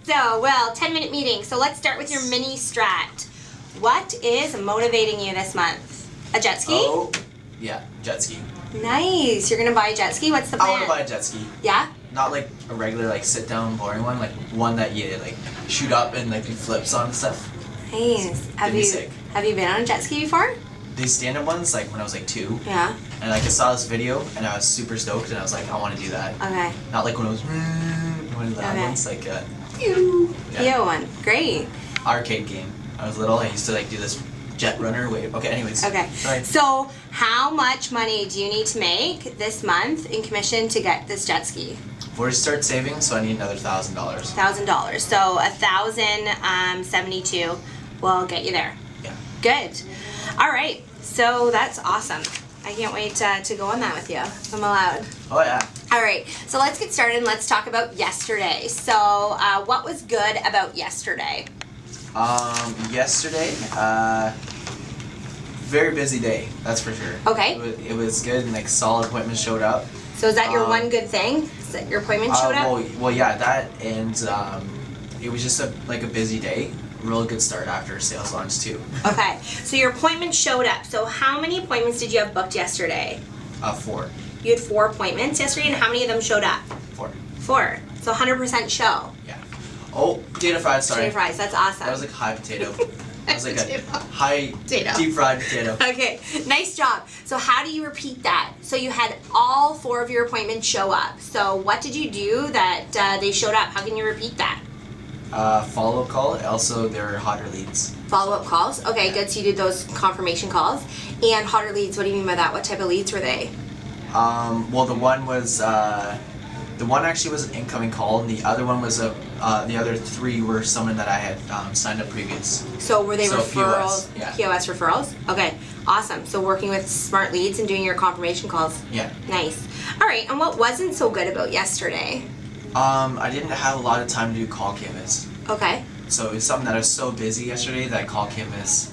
So, well, 10-minute meeting. So let's start with your mini strat. What is motivating you this month? A jet ski? Oh, yeah, jet ski. Nice. You're going to buy a jet ski? What's the plan? I want to buy a jet ski. Yeah? Not like a regular, like, sit-down, boring one. Like, one that you, like, shoot up and, like, do flips on and stuff. Nice. Have you been on a jet ski before? These stand-up ones, like, when I was, like, 2. Yeah. And, like, I saw this video, and I was super stoked, and I was like, I want to do that. Okay. Not like when I was, one of the other ones, like, PO one. Great. Arcade game. I was little, I used to, like, do this jet runner wave. Okay, anyways. Okay. Right. So, how much money do you need to make this month in commission to get this jet ski? I've already started saving, so I need another $1,000. $1,000. So, 1,072 will get you there. Yeah. Good. All right. So, that's awesome. I can't wait to go on that with you, if I'm allowed. Oh, yeah. All right. So, let's get started and let's talk about yesterday. So, what was good about yesterday? Yesterday, very busy day, that's for sure. Okay. It was good, and like solid appointments showed up. So is that your one good thing? Is that your appointment showed up? Well, yeah, that, and it was just a busy day. Real good start after sales launch too. Okay, so your appointment showed up. So how many appointments did you have booked yesterday? 4. You had 4 appointments yesterday, and how many of them showed up? 4. 4. So 100% show. Yeah. Oh, potato fries, sorry. Potato fries, that's awesome. That was like high potato. That was like Potato. a high Potato. deep fried potato. Okay, nice job. So how do you repeat that? So you had all 4 of your appointments show up. So what did you do that they showed up? How can you repeat that? Follow-up call. Also, there are hotter leads. Follow-up calls? Okay, good. So you did those confirmation calls. And hotter leads, what do you mean by that? What type of leads were they? Well, the one was the one actually was an incoming call, and the other one was the other 3 were someone that I had signed up previous. So were they referrals? POS, yeah. POS referrals? Okay, awesome. So working with smart leads and doing your confirmation calls. Yeah. Nice. All right, and what wasn't so good about yesterday? I didn't have a lot of time to do call canvas. Okay. So it was something that I was so busy yesterday that call canvas,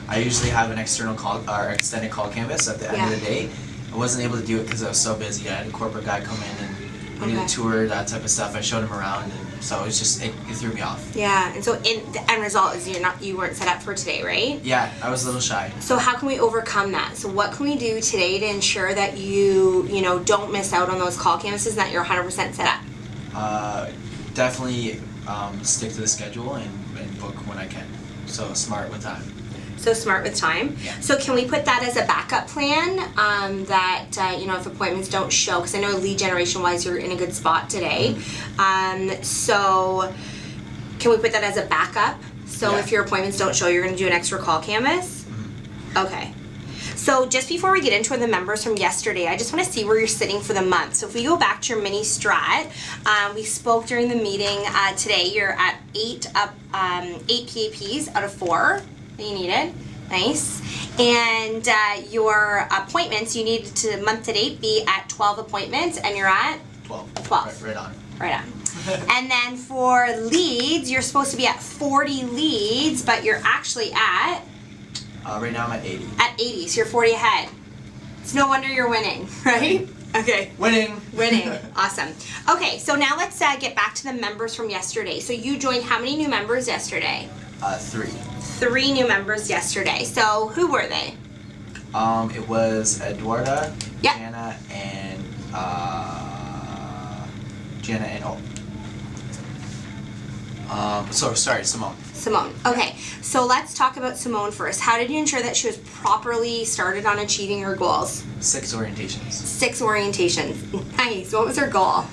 I usually have an external call or extended call canvas at the end of the day. I wasn't able to do it because I was so busy. I had a corporate guy come in and we did a tour, that type of stuff. I showed him around, and so it was just it threw me off. Yeah, and so the end result is you weren't set up for today, right? Yeah, I was a little shy. So how can we overcome that? So what can we do today to ensure that you don't miss out on those call canvases and that you're 100% set up? Definitely stick to the schedule and book when I can. So smart with time. So smart with time. Yeah. So can we put that as a backup plan that if appointments don't show, because I know lead generation wise you're in a good spot today. So can we put that as a backup? So if your appointments don't show, you're going to do an extra call canvas? Okay. So just before we get into the members from yesterday, I just want to see where you're sitting for the month. So if we go back to your mini strat, we spoke during the meeting today. You're at 8 PAPs out of 4 that you needed. Nice. And your appointments, you needed to month to date be at 12 appointments, and you're at 12. Right on. Right on. And then for leads, you're supposed to be at 40 leads, but you're actually at right now I'm at 80. At 80, so you're 40 ahead. It's no wonder you're winning, right? Okay. Winning. Awesome. Okay, so now let's get back to the members from yesterday. So you joined how many new members yesterday? 3. 3 new members yesterday. So who were they? It was Eduarda, Yep. Jana, and Simone. Simone. Okay, so let's talk about Simone first. How did you ensure that she was properly started on achieving her goals? 6 orientations. 6 orientations. Nice. What was her goal?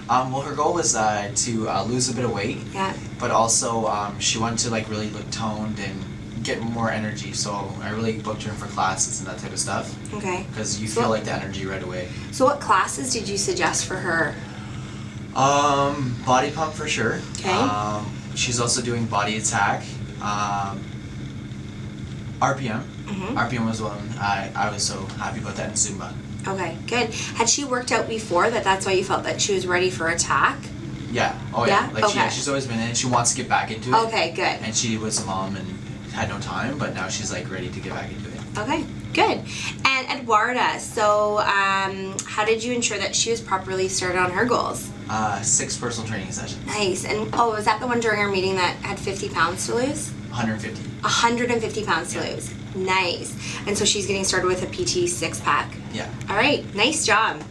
Well, her goal was to lose a bit of weight. Yeah. But also, she wanted to really look toned and get more energy. So I really booked her in for classes and that type of stuff. Okay. Because you feel the energy right away. So what classes did you suggest for her? Body pump for sure. Okay. She's also doing body attack. RPM. RPM was one I was so happy about that, in Zumba. Okay, good. Had she worked out before that's why you felt that she was ready for attack? Yeah. Oh yeah. She's always been in it. She wants to get back into it. Okay, good. And she was a mom and had no time, but now she's ready to get back into it. Okay, good. And Eduarda, so how did you ensure that she was properly started on her goals? 6 personal training sessions. Nice. And was that the one during our meeting that had 50 pounds to lose? 150. 150 pounds to lose. Nice. And so she's getting started with a PT 6-pack. Yeah. All right. Nice job.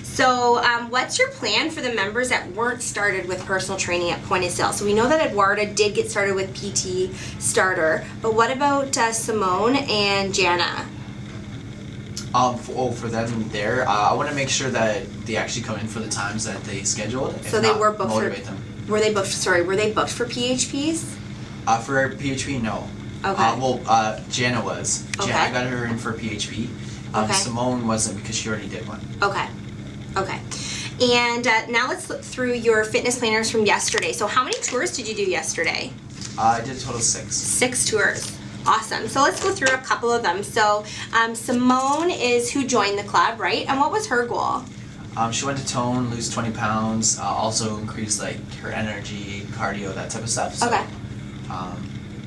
So what's your plan for the members that weren't started with personal training at point of sale? So we know that Eduarda did get started with PT starter, but what about Simone and Jana? For them there, I want to make sure that they actually come in for the times that they scheduled. So they were booked motivate them. Were they booked for PHPs? For PHP, no. Okay. Jana was. Okay. I got her in for PHP. Okay. Simone wasn't because she already did one. Okay. Okay. And now let's look through your fitness planners from yesterday. So how many tours did you do yesterday? I did a total of 6. 6 tours. Awesome. So let's go through a couple of them. So Simone is who joined the club, right? And what was her goal? She went to tone, lose 20 pounds, also increase like her energy, cardio, that type of stuff. So, okay.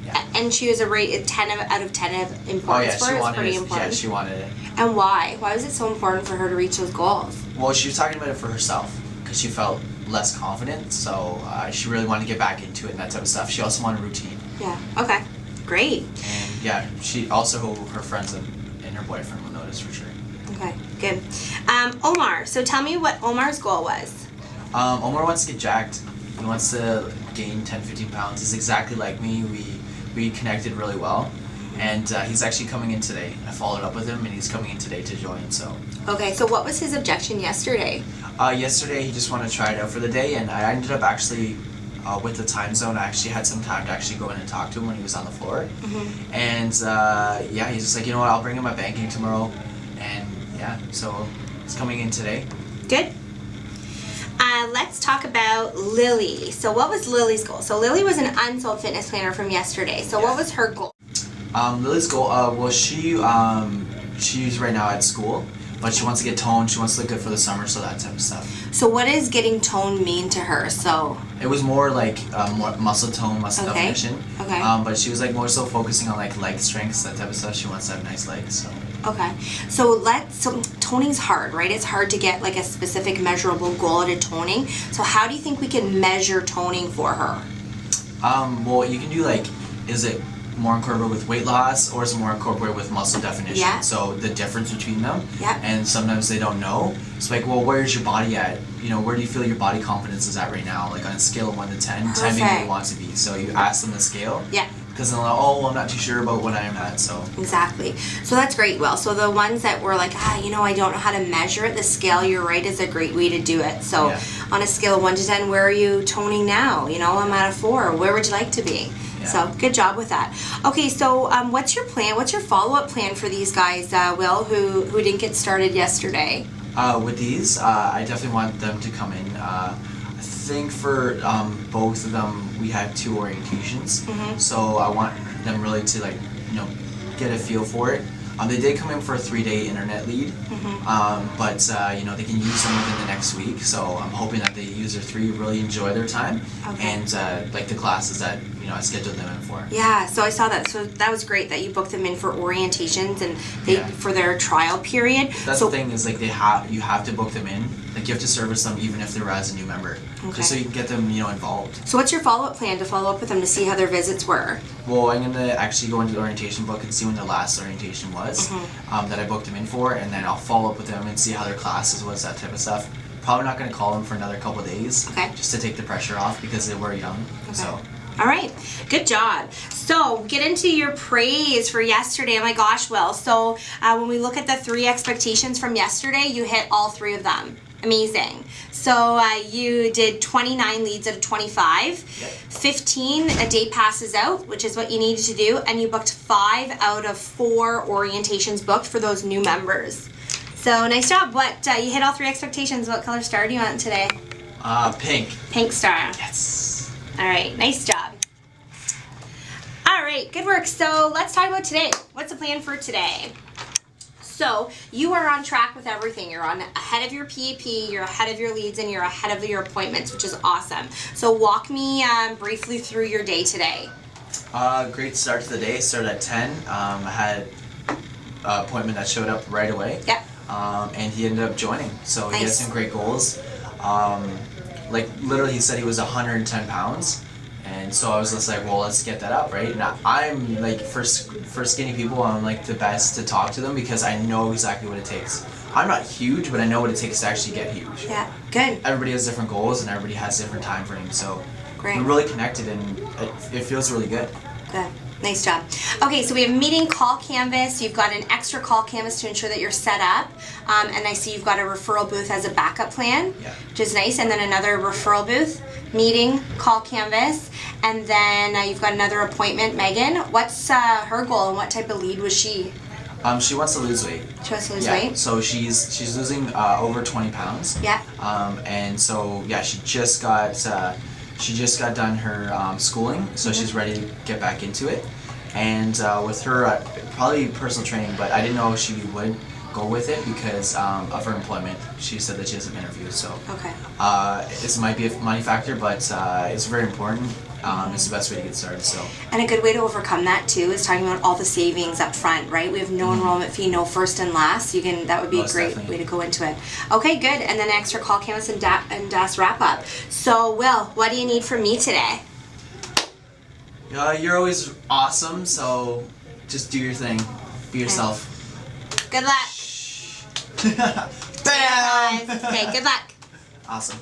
Yeah. And she was a rate 10 out of 10 of importance for her. It's pretty important. Yeah, she wanted it. And why? Why was it so important for her to reach those goals? Well, she was talking about it for herself because she felt less confident. So she really wanted to get back into it and that type of stuff. She also wanted routine. Yeah. Okay. Great. And yeah, she also her friends and her boyfriend will notice for sure. Okay. Good. Omar. So tell me what Omar's goal was. Omar wants to get jacked. He wants to gain 10-15 pounds. He's exactly like me. We connected really well. And he's actually coming in today. I followed up with him, and he's coming in today to join. So. Okay, so what was his objection yesterday? Yesterday, he just wanted to try it out for the day, and I ended up actually, with the time zone, I actually had some time to actually go in and talk to him when he was on the floor. Mm-hmm. And yeah, he's just like, you know what, I'll bring him my banking tomorrow. And yeah, so he's coming in today. Good. Let's talk about Lily. So what was Lily's goal? So Lily was an unsold fitness planner from yesterday. So what was her goal? Lily's goal, well, she's right now at school, but she wants to get toned. She wants to look good for the summer, so that type of stuff. So what does getting toned mean to her? So it was more like more muscle tone, muscle definition. Okay. But she was like more so focusing on like leg strengths, that type of stuff. She wants to have nice legs. So. Okay. So toning's hard, right? It's hard to get like a specific measurable goal at toning. So how do you think we can measure toning for her? Well, you can do like, is it more incorporated with weight loss or is it more incorporated with muscle definition? Yeah. So the difference between them. Yeah. And sometimes they don't know. It's like, well, where's your body at? You know, where do you feel your body confidence is at right now? Like on a scale of 1 to 10, Perfect. 10 being where you want to be. So you ask them the scale. Yeah. Because then they're like, oh, well, I'm not too sure about what I am at, so. Exactly. So that's great, Will. So the ones that were like, I don't know how to measure it, the scale, you're right, is a great way to do it. So Yeah. on a scale of 1 to 10, where are you toning now? I'm at a 4. Where would you like to be? Yeah. So good job with that. Okay, so what's your plan? What's your follow-up plan for these guys, Will, who didn't get started yesterday? With these, I definitely want them to come in. I think for both of them, we had 2 orientations. Mm-hmm. So I want them really to get a feel for it. They did come in for a 3-day internet lead, mm-hmm. But they can use them within the next week. So I'm hoping that they use their 3, really enjoy their time, and like the classes that I scheduled them in for. Yeah, so I saw that. So that was great that you booked them in for orientations and for their trial period. That's the thing is like you have to book them in. Like you have to service them even if they're as a new member, just so you can get them involved. So what's your follow-up plan to follow up with them to see how their visits were? Well, I'm gonna actually go into the orientation book and see when the last orientation was that I booked them in for, and then I'll follow up with them and see how their classes was, that type of stuff. Probably not gonna call them for another couple of days, just to take the pressure off because they were young. Okay. So. All right, good job. So get into your praise for yesterday. Oh my gosh, Will. So when we look at the 3 expectations from yesterday, you hit all 3 of them. Amazing. So you did 29 leads out of 25, yep. 15 a day passes out, which is what you needed to do, and you booked 5 out of 4 orientations booked for those new members. So nice job. What you hit all 3 expectations. What color star do you want today? Pink. Pink star. Yes. All right, nice job. All right, good work. So let's talk about today. What's the plan for today? So you are on track with everything. You're ahead of your PAP, you're ahead of your leads, and you're ahead of your appointments, which is awesome. So walk me briefly through your day today. Great start to the day. Started at 10. I had an appointment that showed up right away. Yep. And he ended up joining. So he has some great goals. like literally he said he was 110 pounds. And so I was just like, well, let's get that up, right? And I'm like, for skinny people, I'm like the best to talk to them because I know exactly what it takes. I'm not huge, but I know what it takes to actually get huge. Yeah, good. Everybody has different goals and everybody has different time frames, so Great. we're really connected and it feels really good. Good. Nice job. Okay, so we have meeting call canvas. You've got an extra call canvas to ensure that you're set up. And I see you've got a referral booth as a backup plan, Yeah. which is nice. And then another referral booth, meeting, call canvas. And then you've got another appointment, Megan. What's her goal and what type of lead was she? She wants to lose weight. She wants to lose Yeah, weight? so she's losing over 20 pounds. Yeah. And so yeah, she just got done her schooling, so she's ready to get back into it. And with her, probably personal training, but I didn't know if she would go with it because of her employment. She said that she has an interview, so Okay. this might be a money factor, but it's very important. It's the best way to get started. So. And a good way to overcome that too is talking about all the savings up front, right? We have no enrollment fee, no first and last. That would be Most a great definitely. way to go into it. Okay, good. And then extra call canvas and DAS wrap up. So, Will, what do you need from me today? You're always awesome, so just do your thing. Be yourself. Good luck. Bam! Okay, good luck. Awesome.